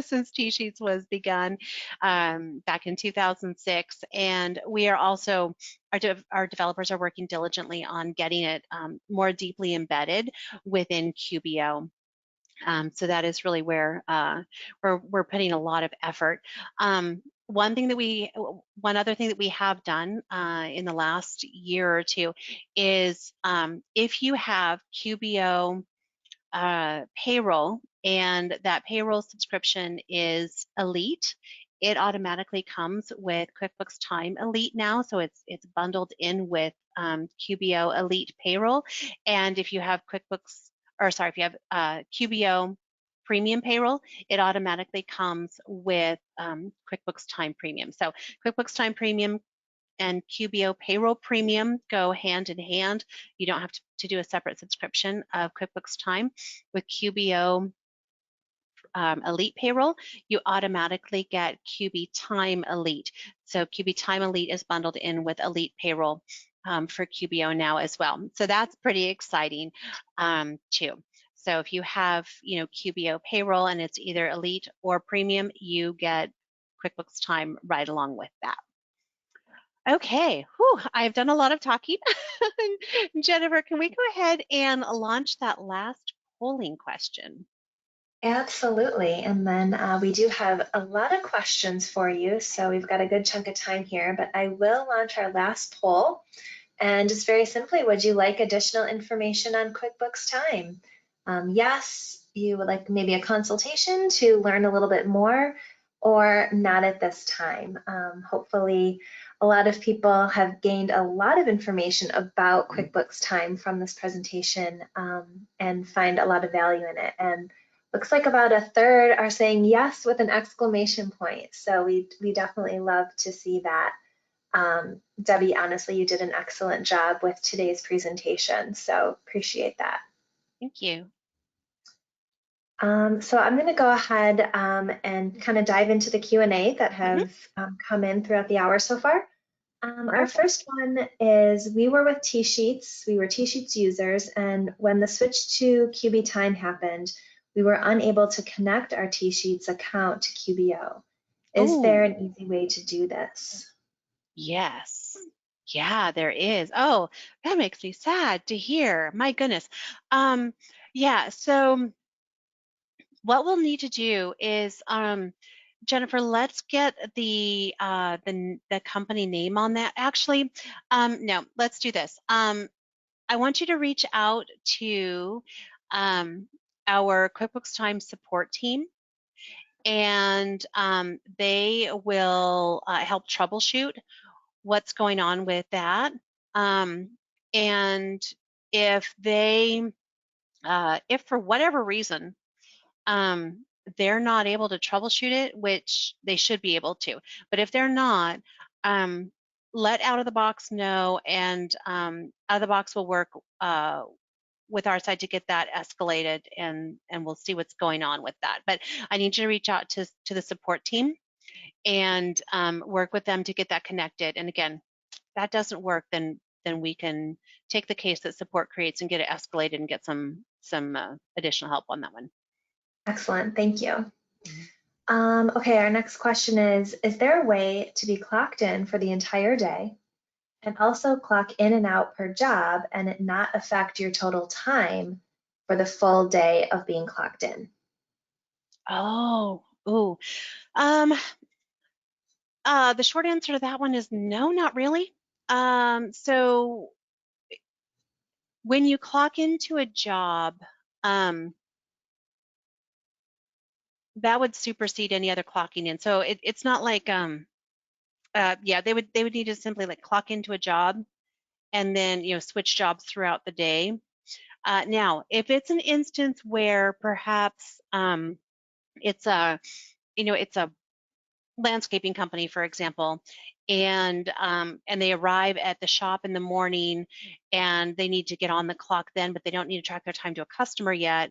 since TSheets was begun back in 2006. And we are also, our developers are working diligently on getting it more deeply embedded within QBO. So that is really where we're putting a lot of effort. One other thing that we have done in the last year or two is if you have QBO payroll and that payroll subscription is Elite, it automatically comes with QuickBooks Time Elite now, so it's bundled in with QBO Elite payroll. And if you have if you have QBO Premium payroll, it automatically comes with QuickBooks Time Premium. So QuickBooks Time Premium and QBO Payroll Premium go hand in hand. You don't have to do a separate subscription of QuickBooks Time. With QBO Elite payroll, you automatically get QB Time Elite. So QB Time Elite is bundled in with Elite payroll for QBO now as well. So that's pretty exciting too. So if you have, QBO payroll and it's either Elite or Premium, you get QuickBooks Time right along with that. Okay, whew, I've done a lot of talking. Jennifer, can we go ahead and launch that last polling question? Absolutely. And then we do have a lot of questions for you. So we've got a good chunk of time here, but I will launch our last poll. And just very simply, would you like additional information on QuickBooks Time? Yes, you would like maybe a consultation to learn a little bit more, or not at this time. Hopefully, a lot of people have gained a lot of information about QuickBooks Time from this presentation and find a lot of value in it. And looks like about a third are saying yes with an exclamation point. So we definitely love to see that. Debbie, honestly, you did an excellent job with today's presentation, so appreciate that. Thank you. So I'm going to go ahead and kind of dive into the Q&A that have come in throughout the hour so far. Our first one is, we were with TSheets, we were TSheets users, and when the switch to QB Time happened, we were unable to connect our TSheets account to QBO. Is there an easy way to do this? Yes. Yeah, there is. Oh, that makes me sad to hear. My goodness. Yeah, so what we'll need to do is, Jennifer, let's get the company name on that. Actually, no, let's do this. I want you to reach out to our QuickBooks Time support team, and they will help troubleshoot what's going on with that. And if if for whatever reason, they're not able to troubleshoot it, which they should be able to, but if they're not, let Out of the Box know, and Out of the Box will work with our side to get that escalated, and we'll see what's going on with that. But I need you to reach out to the support team and work with them to get that connected. And again, that doesn't work, then we can take the case that support creates and get it escalated and get some additional help on that one. Excellent, thank you. Okay, our next question is there a way to be clocked in for the entire day and also clock in and out per job and it not affect your total time for the full day of being clocked in? Oh, ooh. The short answer to that one is no, not really. So when you clock into a job, that would supersede any other clocking in. So it's not like, yeah, they would need to simply like clock into a job and then switch jobs throughout the day. Now, if it's an instance where perhaps it's a it's a landscaping company, for example, and they arrive at the shop in the morning and they need to get on the clock then, but they don't need to track their time to a customer yet.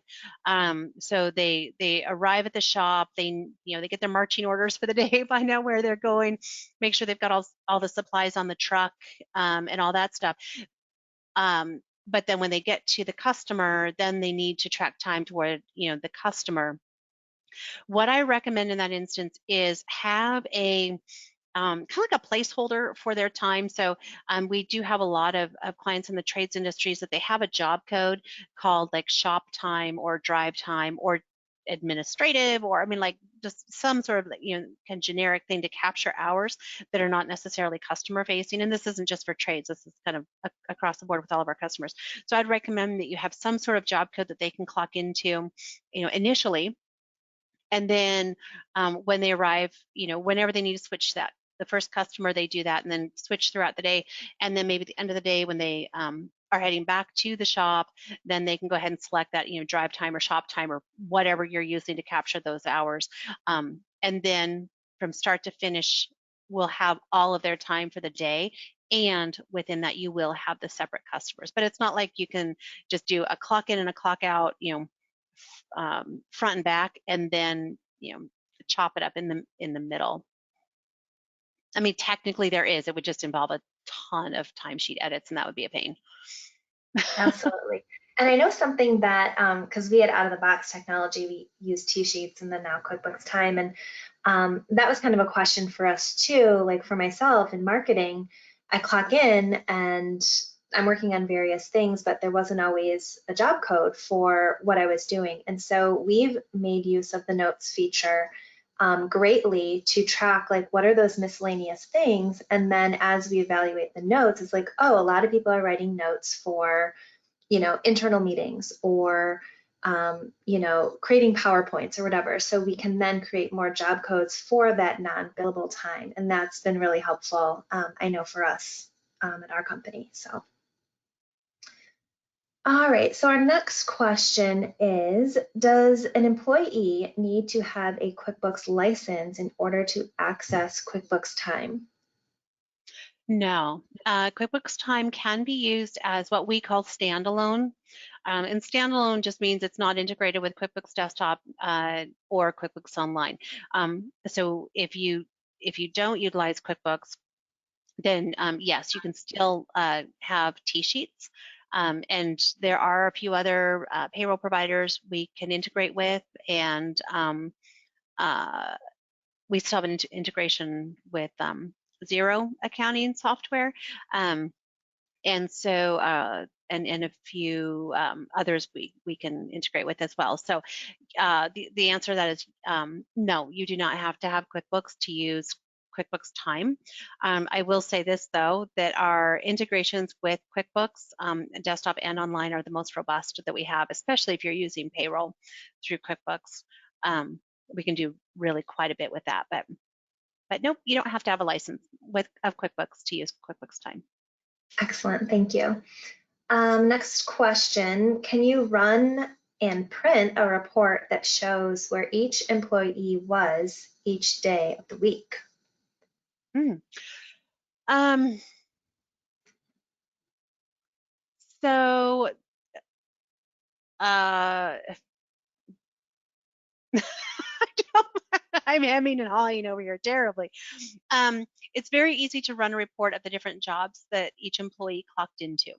So they arrive at the shop, they get their marching orders for the day, find out where they're going, make sure they've got all the supplies on the truck, and all that stuff. But then when they get to the customer, then they need to track time toward the customer. What I recommend in that instance is have a kind of like a placeholder for their time. So we do have a lot of clients in the trades industries that they have a job code called like shop time or drive time or administrative, or I mean like just some sort of kind of generic thing to capture hours that are not necessarily customer facing. And this isn't just for trades, this is kind of across the board with all of our customers. So I'd recommend that you have some sort of job code that they can clock into initially, and then when they arrive, whenever they need to switch that, the first customer, they do that and then switch throughout the day. And then maybe at the end of the day when they are heading back to the shop, then they can go ahead and select that, drive time or shop time or whatever you're using to capture those hours. And then from start to finish, we'll have all of their time for the day. And within that, you will have the separate customers. But it's not like you can just do a clock in and a clock out, front and back, and then chop it up in the middle. I mean, technically there is. It would just involve a ton of timesheet edits, and that would be a pain. Absolutely. And I know something that, because we had out of the box technology, we use TSheets and then now QuickBooks Time. And that was kind of a question for us too, like for myself in marketing, I clock in and I'm working on various things, but there wasn't always a job code for what I was doing. And so we've made use of the notes feature greatly to track like what are those miscellaneous things. And then as we evaluate the notes, it's like, oh, a lot of people are writing notes for, internal meetings or creating PowerPoints or whatever. So we can then create more job codes for that non-billable time. And that's been really helpful, I know, for us at our company. So, all right. So our next question is, does an employee need to have a QuickBooks license in order to access QuickBooks Time? No, QuickBooks Time can be used as what we call standalone. And standalone just means it's not integrated with QuickBooks Desktop or QuickBooks Online. So if you don't utilize QuickBooks, then yes, you can still have TSheets. And there are a few other payroll providers we can integrate with, and uh, we still have an integration with Xero accounting software. And so, and a few others we can integrate with as well. So the answer to that is no, you do not have to have QuickBooks to use QuickBooks Time. I will say this though, that our integrations with QuickBooks desktop and online are the most robust that we have, especially if you're using payroll through QuickBooks. We can do really quite a bit with that, but nope, you don't have to have a license of QuickBooks to use QuickBooks Time. Excellent. Thank you. Next question, can you run and print a report that shows where each employee was each day of the week? Hmm. So I'm hemming and hawing over here terribly. It's very easy to run a report of the different jobs that each employee clocked into.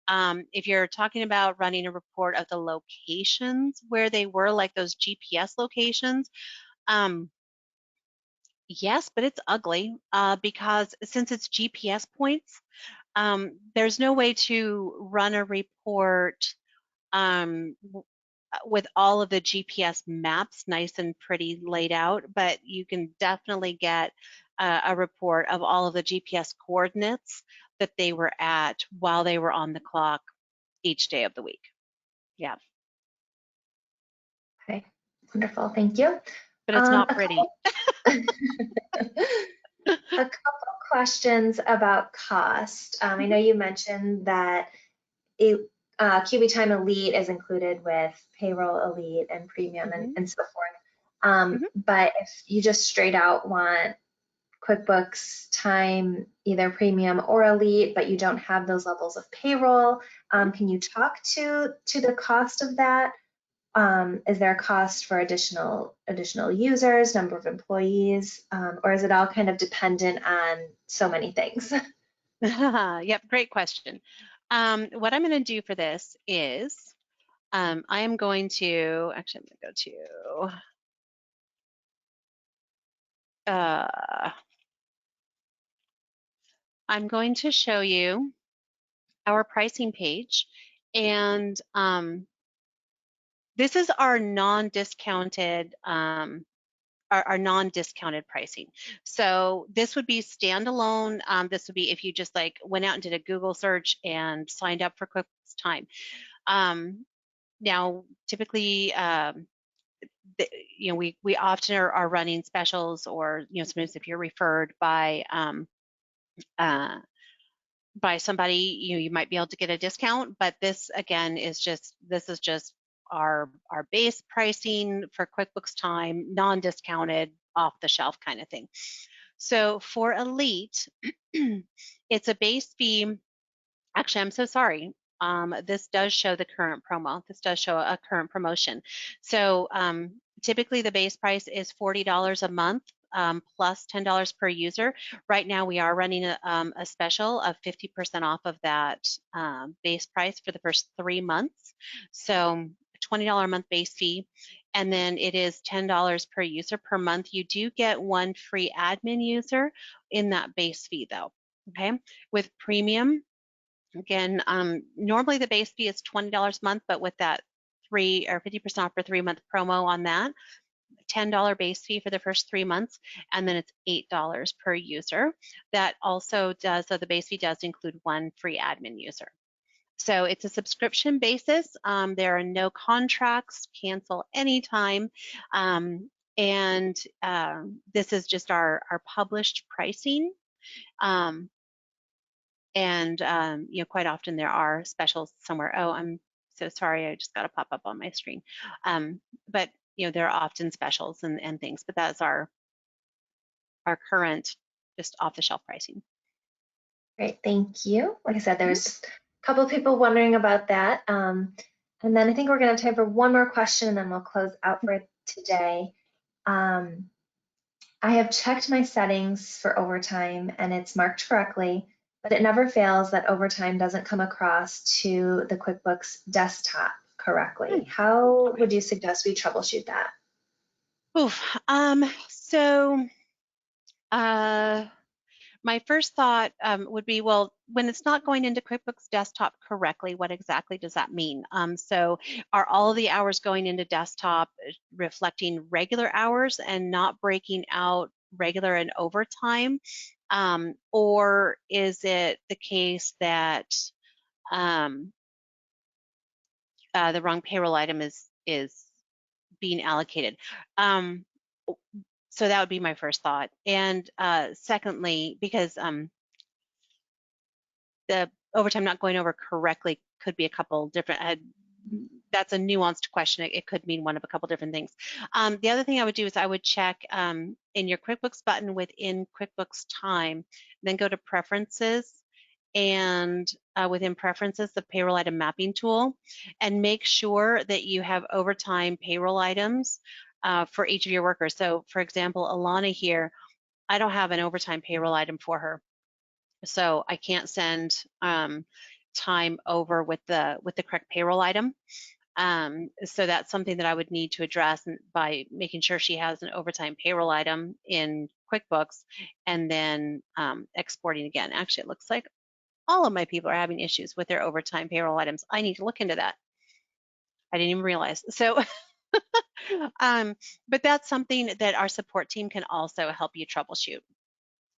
If you're talking about running a report of the locations where they were, like those GPS locations, yes, but it's ugly because since it's GPS points, there's no way to run a report um, with all of the GPS maps nice and pretty laid out, but you can definitely get a report of all of the GPS coordinates that they were at while they were on the clock each day of the week. Yeah. Okay, wonderful, thank you. But it's not pretty. A couple questions about cost. I know you mentioned that QB Time Elite is included with Payroll Elite and Premium and so forth. But if you just straight out want QuickBooks Time, either Premium or Elite, but you don't have those levels of payroll, can you talk to the cost of that? Is there a cost for additional users, number of employees, or is it all kind of dependent on so many things? Yep, great question. What I'm going to do for this is I am going to, actually I'm going to go to, I'm going to show you our pricing page, and this is our non-discounted our non-discounted pricing. So this would be standalone. This would be if you just like went out and did a Google search and signed up for QuickBooks Time. Now, typically, we often are running specials, or sometimes if you're referred by somebody, you might be able to get a discount. But this again is just our base pricing for QuickBooks Time, non-discounted, off the shelf kind of thing. So for Elite, it's a base fee. Actually, I'm so sorry. this does show the current promo. This does show a current promotion. So typically the base price is $40 a month plus $10 per user. Right now we are running a special of 50% off of that base price for the first 3 months. So $20 a month base fee, and then it is $10 per user per month. You do get one free admin user in that base fee though. Okay, with premium, again, normally the base fee is $20 a month, but with that 50% off for 3-month promo on that, $10 base fee for the first 3 months, and then it's $8 per user. That also does, so the base fee does include one free admin user. So it's a subscription basis. There are no contracts, cancel anytime. And this is just our published pricing. And quite often there are specials somewhere. Oh, I'm so sorry, I just got a pop up on my screen. But there are often specials and things, but that's our current just off the shelf pricing. Great, thank you. Like I said, there's a couple of people wondering about that. And then I think we're going to have time for one more question, and then we'll close out for today. I have checked my settings for overtime, and it's marked correctly, but it never fails that overtime doesn't come across to the QuickBooks desktop correctly. How would you suggest we troubleshoot that? Oof. So my first thought would be, well, when it's not going into QuickBooks Desktop correctly, what exactly does that mean? So are all of the hours going into desktop reflecting regular hours and not breaking out regular and overtime? Or is it the case that the wrong payroll item is being allocated? So that would be my first thought. And secondly, because the overtime not going over correctly could be a couple different, that's a nuanced question. It could mean one of a couple different things. The other thing I would do is I would check in your QuickBooks button within QuickBooks Time, then go to Preferences, and within Preferences, the payroll item mapping tool, and make sure that you have overtime payroll items for each of your workers. So for example, Alana here, I don't have an overtime payroll item for her. So I can't send time over with the correct payroll item. So that's something that I would need to address by making sure she has an overtime payroll item in QuickBooks, and then exporting again. Actually, it looks like all of my people are having issues with their overtime payroll items. I need to look into that. I didn't even realize. So, but that's something that our support team can also help you troubleshoot.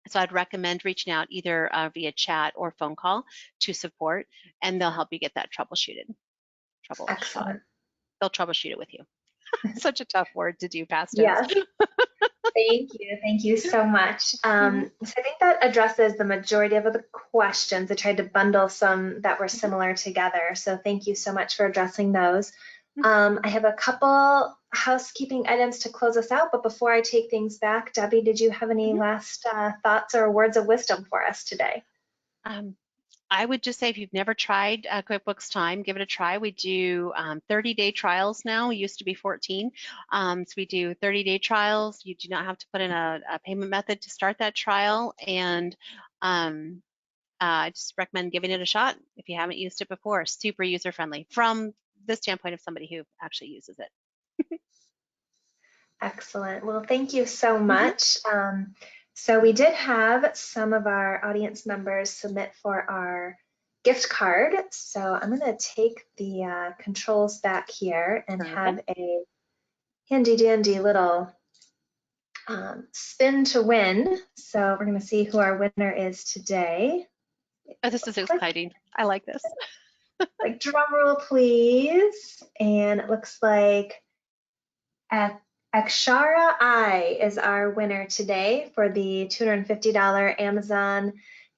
So I'd recommend reaching out either via chat or phone call to support, and they'll help you get that troubleshooted. Excellent. They'll troubleshoot it with you. Such a tough word to do, past tense. Yes. Thank you so much. So I think that addresses the majority of the questions. I tried to bundle some that were similar together. So thank you so much for addressing those. I have a couple housekeeping items to close us out, but before I take things back, Debbie, did you have any last thoughts or words of wisdom for us today? I would just say if you've never tried QuickBooks Time, give it a try. We do 30-day trials now. We used to be 14. So we do 30-day trials. You do not have to put in a payment method to start that trial. And I just recommend giving it a shot if you haven't used it before. Super user-friendly from the standpoint of somebody who actually uses it. Excellent. Well, thank you so much. So we did have some of our audience members submit for our gift card. So I'm going to take the controls back here and have a handy dandy little spin to win. So we're going to see who our winner is today. Oh, this is exciting. I like this. Like drum roll, please. And it looks like Akshara I is our winner today for the $250 Amazon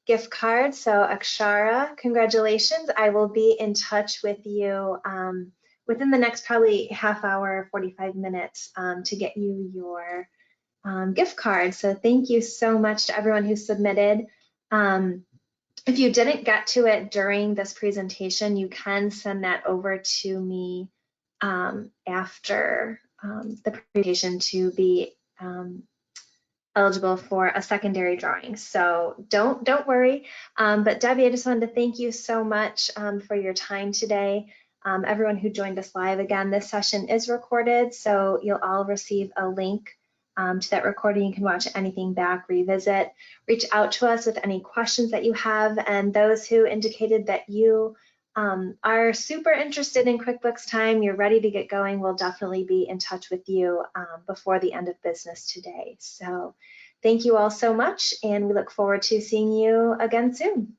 gift card. So Akshara, congratulations. I will be in touch with you within the next probably half hour, 45 minutes to get you your gift card. So thank you so much to everyone who submitted. If you didn't get to it during this presentation, you can send that over to me after the presentation to be eligible for a secondary drawing. So don't worry. But Debbie, I just wanted to thank you so much for your time today. Everyone who joined us live, again, this session is recorded, so you'll all receive a link to that recording. You can watch anything back, revisit, reach out to us with any questions that you have. And those who indicated that you are super interested in QuickBooks Time, you're ready to get going, we'll definitely be in touch with you before the end of business today. So thank you all so much, and we look forward to seeing you again soon.